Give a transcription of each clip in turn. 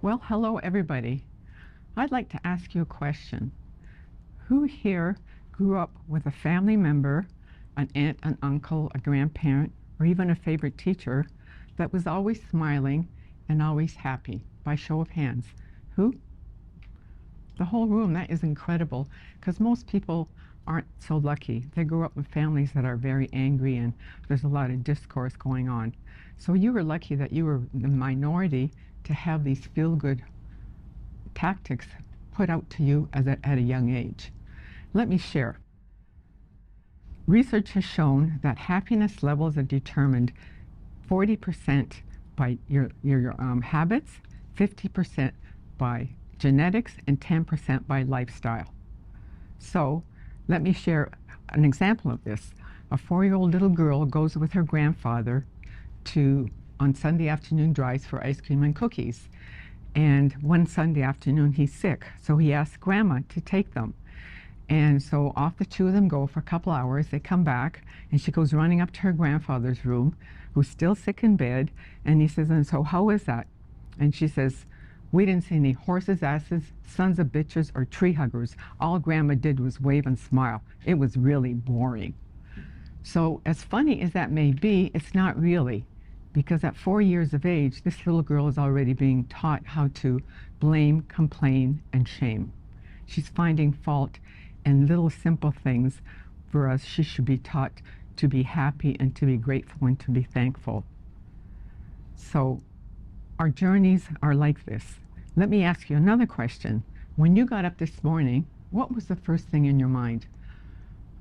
Well, hello everybody. I'd like to ask you a question. Who here grew up with a family member, an aunt, an uncle, a grandparent, or even a favorite teacher that was always smiling and always happy? By show of hands. Who? The whole room. That is incredible because most people aren't so lucky. They grew up with families that are very angry and there's a lot of discourse going on. So you were lucky that you were the minority to have these feel-good tactics put out to you at a young age. Let me share. Research has shown that happiness levels are determined 40% by your habits, 50% by genetics, and 10% by lifestyle. So let me share an example of this. A 4-year-old little girl goes with her grandfather on Sunday afternoon drives for ice cream and cookies. And one Sunday afternoon he's sick, so he asks Grandma to take them. And so off the two of them go for a couple hours. They come back, and she goes running up to her grandfather's room, who's still sick in bed, and he says, "And so how is that?" And she says, "We didn't see any horses, asses, sons of bitches, or tree huggers. All Grandma did was wave and smile. It was really boring." So as funny as that may be, it's not really, because at 4 years of age, this little girl is already being taught how to blame, complain, and shame. She's finding fault in little simple things, whereas she should be taught to be happy and to be grateful and to be thankful. So our journeys are like this. Let me ask you another question. When you got up this morning, what was the first thing in your mind?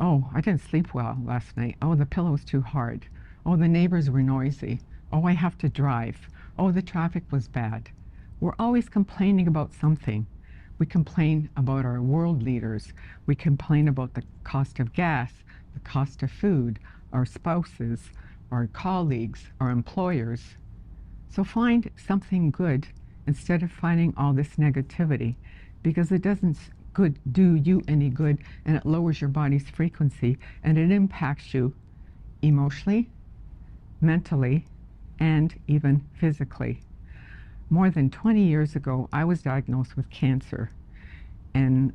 "Oh, I didn't sleep well last night. Oh, the pillow's too hard. Oh, the neighbors were noisy. Oh, I have to drive. Oh, the traffic was bad." We're always complaining about something. We complain about our world leaders. We complain about the cost of gas, the cost of food, our spouses, our colleagues, our employers. So find something good instead of finding all this negativity, because it doesn't do you any good, and it lowers your body's frequency, and it impacts you emotionally, mentally, and even physically. More than 20 years ago, I was diagnosed with cancer, and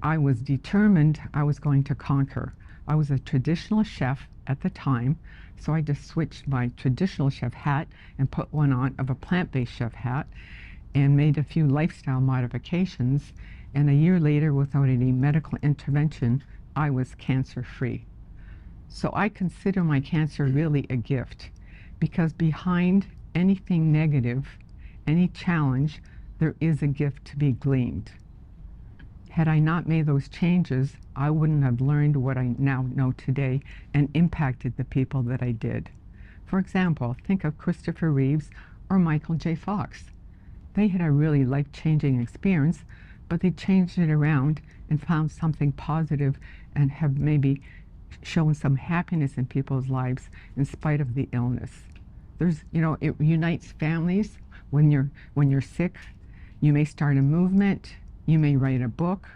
I was determined I was going to conquer. I was a traditional chef at the time, so I just switched my traditional chef hat and put one on of a plant-based chef hat and made a few lifestyle modifications, and a year later, without any medical intervention, I was cancer-free. So I consider my cancer really a gift, because behind anything negative, any challenge, there is a gift to be gleaned. Had I not made those changes, I wouldn't have learned what I now know today and impacted the people that I did. For example, think of Christopher Reeves or Michael J. Fox. They had a really life-changing experience, but they changed it around and found something positive and have maybe shown some happiness in people's lives in spite of the illness. It unites families. When you're sick, you may start a movement, you may write a book,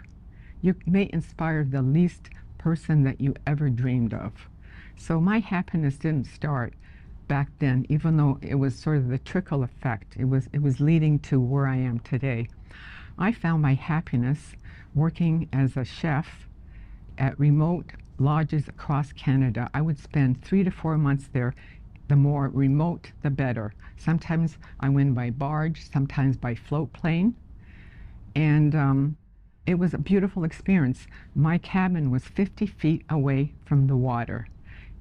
you may inspire the least person that you ever dreamed of. So my happiness didn't start back then, even though it was sort of the trickle effect. It was leading to where I am today. I found my happiness working as a chef at remote lodges across Canada. I would spend 3 to 4 months there. The more remote, the better. Sometimes I went by barge, sometimes by float plane. And it was a beautiful experience. My cabin was 50 feet away from the water.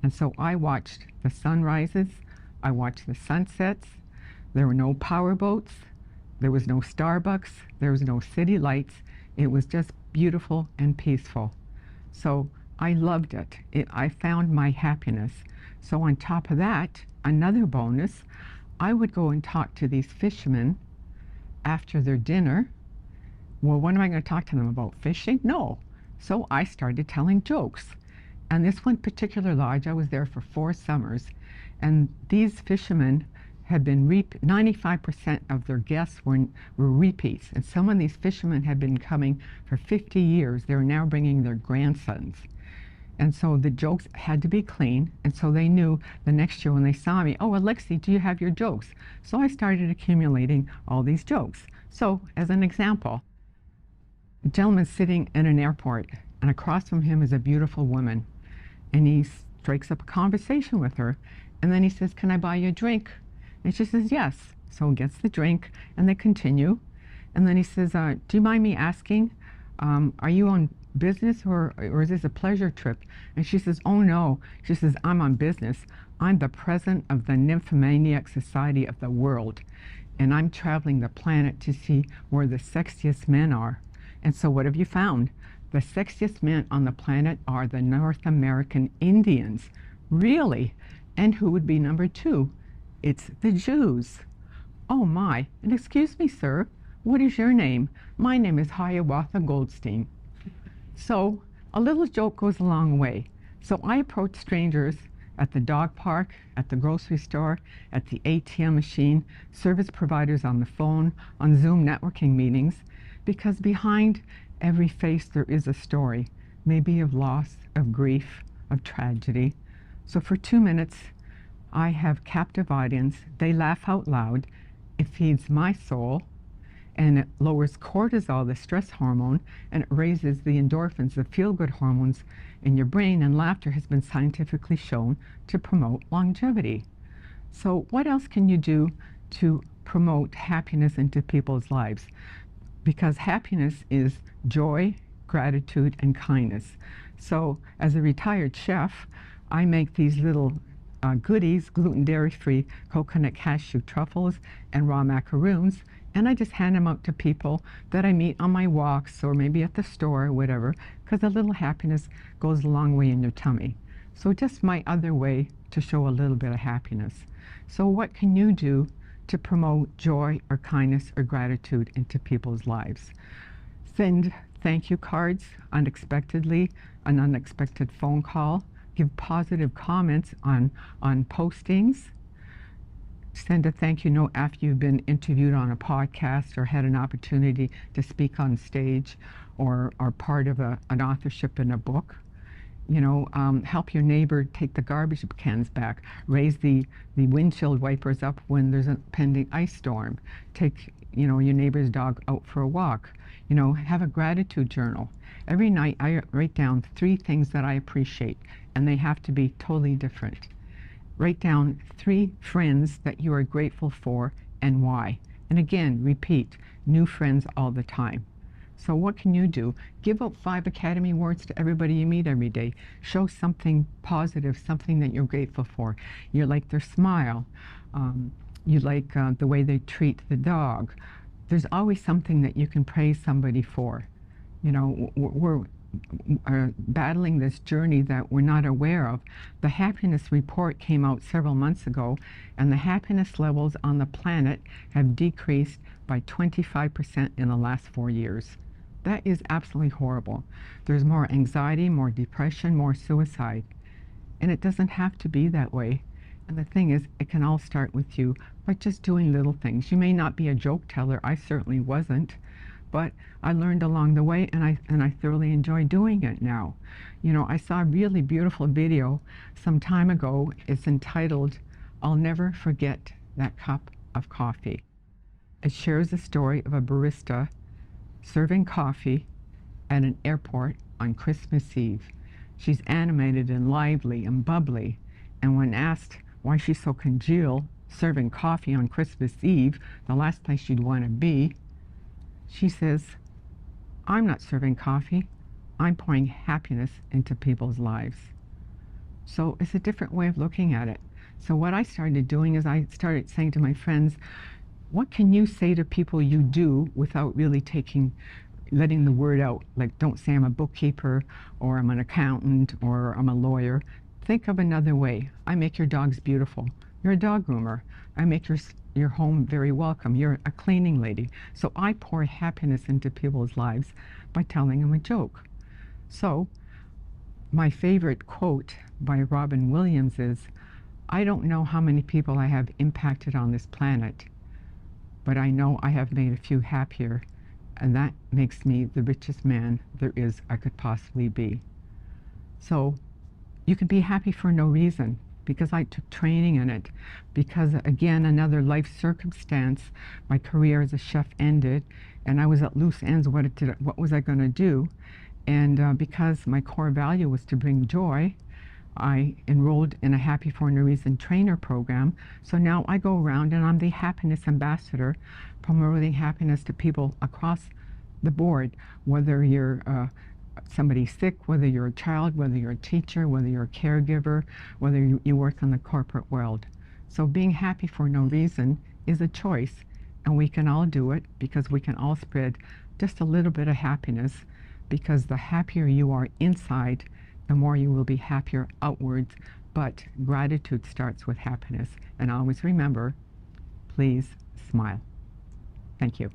And so I watched the sunrises, I watched the sunsets. There were no power boats, there was no Starbucks, there was no city lights. It was just beautiful and peaceful. So I loved it. I found my happiness. So on top of that, another bonus, I would go and talk to these fishermen after their dinner. Well, what am I going to talk to them about? Fishing? No. So I started telling jokes. And this one particular lodge, I was there for 4 summers, and these fishermen had been 95% of their guests were repeats, and some of these fishermen had been coming for 50 years. They were now bringing their grandsons. And so the jokes had to be clean. And so they knew the next year when they saw me, oh, Alexi, do you have your jokes? So I started accumulating all these jokes. So as an example, a gentleman sitting in an airport, and across from him is a beautiful woman. And he strikes up a conversation with her. And then he says, can I buy you a drink? And she says, yes. So he gets the drink, and they continue. And then he says, do you mind me asking, are you on business or is this a pleasure trip? And she says, oh no. She says, I'm on business. I'm the president of the Nymphomaniac Society of the world. And I'm traveling the planet to see where the sexiest men are. And so what have you found? The sexiest men on the planet are the North American Indians. Really? And who would be number 2? It's the Jews. Oh my. And excuse me, sir, what is your name? My name is Hiawatha Goldstein. So a little joke goes a long way. So I approach strangers at the dog park, at the grocery store, at the ATM machine, service providers on the phone, on Zoom networking meetings, because behind every face there is a story, maybe of loss, of grief, of tragedy. So for 2 minutes, I have captive audience. They laugh out loud. It feeds my soul, and it lowers cortisol, the stress hormone, and it raises the endorphins, the feel-good hormones in your brain, and laughter has been scientifically shown to promote longevity. So what else can you do to promote happiness into people's lives? Because happiness is joy, gratitude, and kindness. So as a retired chef, I make these little goodies, gluten dairy-free coconut cashew truffles and raw macaroons, and I just hand them out to people that I meet on my walks or maybe at the store or whatever, because a little happiness goes a long way in your tummy. So just my other way to show a little bit of happiness. So what can you do to promote joy or kindness or gratitude into people's lives? Send thank you cards unexpectedly, an unexpected phone call, give positive comments on postings, send a thank you note after you've been interviewed on a podcast or had an opportunity to speak on stage or are part of an authorship in a book. You know, help your neighbor take the garbage cans back, raise the windshield wipers up when there's a pending ice storm, take, you know, your neighbor's dog out for a walk, you know, have a gratitude journal. Every night I write down 3 things that I appreciate, and they have to be totally different. Write down 3 friends that you are grateful for and why. And again, repeat, new friends all the time. So what can you do? Give out 5 Academy Awards to everybody you meet every day. Show something positive, something that you're grateful for. You like their smile. You like the way they treat the dog. There's always something that you can praise somebody for. You know, we're battling this journey that we're not aware of. The happiness report came out several months ago, and the happiness levels on the planet have decreased by 25% in the last 4 years. That is absolutely horrible. There's more anxiety, more depression, more suicide. And it doesn't have to be that way. And the thing is, it can all start with you by just doing little things. You may not be a joke teller. I certainly wasn't. But I learned along the way, and I thoroughly enjoy doing it now. You know, I saw a really beautiful video some time ago. It's entitled, I'll Never Forget That Cup of Coffee. It shares the story of a barista serving coffee at an airport on Christmas Eve. She's animated and lively and bubbly, and when asked why she's so congealed serving coffee on Christmas Eve, the last place you'd want to be, she says, I'm not serving coffee, I'm pouring happiness into people's lives. So it's a different way of looking at it. So what I started doing is I started saying to my friends, what can you say to people you do without really letting the word out? Like, don't say I'm a bookkeeper, or I'm an accountant, or I'm a lawyer. Think of another way. I make your dogs beautiful. You're a dog groomer. I make your home very welcome. You're a cleaning lady. So I pour happiness into people's lives by telling them a joke. So my favorite quote by Robin Williams is, I don't know how many people I have impacted on this planet, but I know I have made a few happier, and that makes me the richest man there is I could possibly be. So You can be happy for no reason, because I took training in it, because again, another life circumstance, my career as a chef ended, and I was at loose ends. What was I going to do? And because my core value was to bring joy, I enrolled in a Happy for No Reason trainer program. So now I go around and I'm the happiness ambassador, promoting happiness to people across the board, whether you're somebody sick, whether you're a child, whether you're a teacher, whether you're a caregiver, whether you work in the corporate world. So being happy for no reason is a choice, and we can all do it, because we can all spread just a little bit of happiness, because the happier you are inside, the more you will be happier outwards. But gratitude starts with happiness. And always remember, please smile. Thank you.